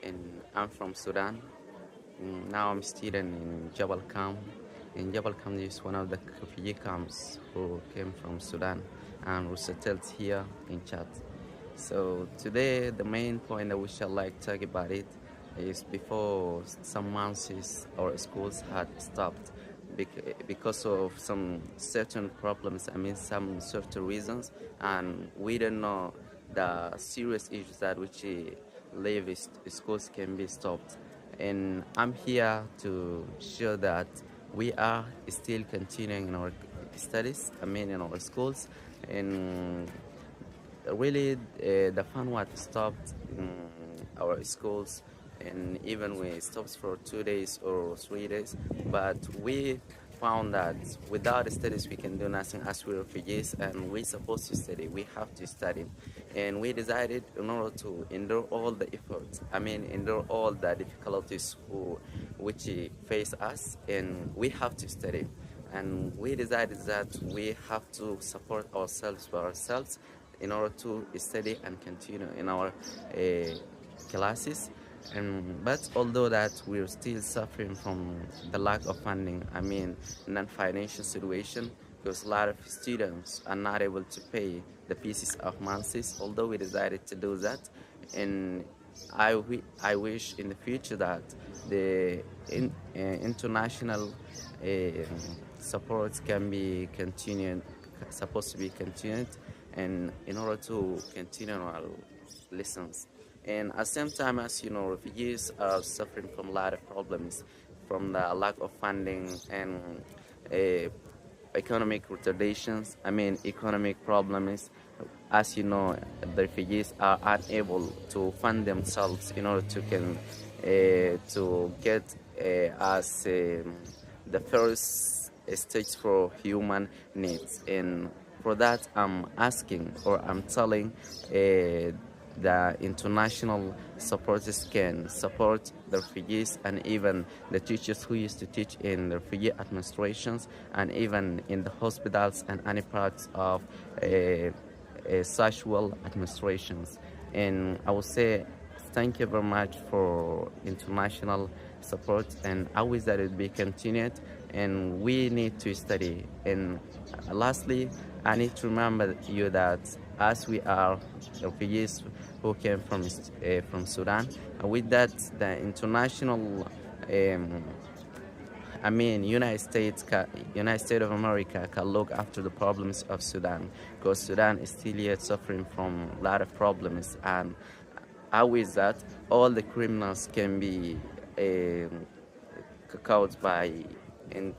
and I'm from Sudan. Now I'm student in Jabal Camp. And Jabal Camp is one of the refugee camps who came from Sudan and resettled here in Chad. So today the main point that we shall like talk about it is before some months our schools had stopped because of some certain problems, I mean some certain reasons, and we don't know the serious issues that which leave schools can be stopped. And I'm here to show that we are still continuing in our studies, I mean in our schools, and really the fun was stopped in our schools, and even we stopped for 2 days or 3 days, but we found that without studies we can do nothing as we refugees, and we're supposed to study, we have to study. And we decided in order to endure all the efforts, I mean endure all the difficulties which face us, and we have to study. And we decided that we have to support ourselves by ourselves in order to study and continue in our classes. But although that we're still suffering from the lack of funding, I mean non-financial situation, because a lot of students are not able to pay the pieces of months, although we decided to do that. And I wish in the future that the international support can be continued, supposed to be continued, and in order to continue our lessons. And at the same time, as you know, refugees are suffering from a lot of problems, from the lack of funding and uh, economic retardations, I mean economic problems. As you know, the refugees are unable to fund themselves in order to get as the first stage for human needs. And for that I'm asking, or I'm telling the international supporters can support the refugees, and even the teachers who used to teach in the refugee administrations, and even in the hospitals and any parts of sexual administrations. And I would say thank you very much for international support, and I wish that it be continued, and we need to study. And lastly, I need to remember you that as we are refugees who came from Sudan, with that the international I mean, United States of America can look after the problems of Sudan, because Sudan is still yet suffering from a lot of problems, and I wish that all the criminals can be caught by in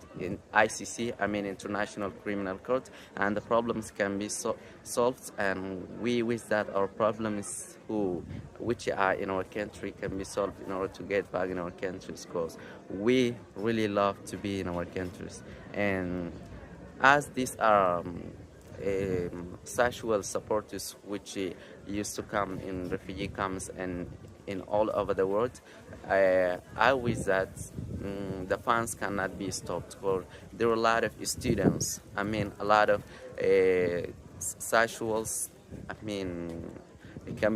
ICC, I mean International Criminal Court, and the problems can be solved. And we wish that our problems which are in our country can be solved in order to get back in our countries, because we really love to be in our countries. And as these are sexual supporters which used to come in refugee camps and in all over the world, I wish that the funds cannot be stopped, for there are a lot of students, I mean a lot of sexuals, I mean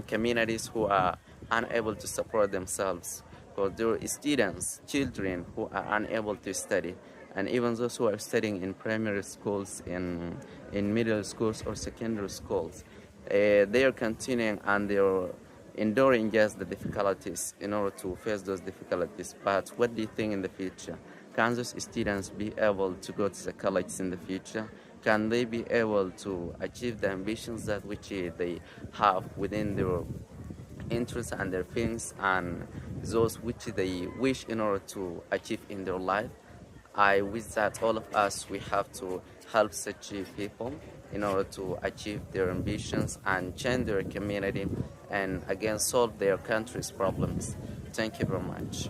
communities who are unable to support themselves, because there are students, children who are unable to study, and even those who are studying in primary schools, in middle schools or secondary schools, they are continuing and they are enduring just the difficulties in order to face those difficulties. But what do you think in the future? Can those students be able to go to the colleges in the future? Can they be able to achieve the ambitions that which they have within their interests and their things, and those which they wish in order to achieve in their life? I wish that all of us, we have to help such people in order to achieve their ambitions and change their community, and again solve their country's problems. Thank you very much.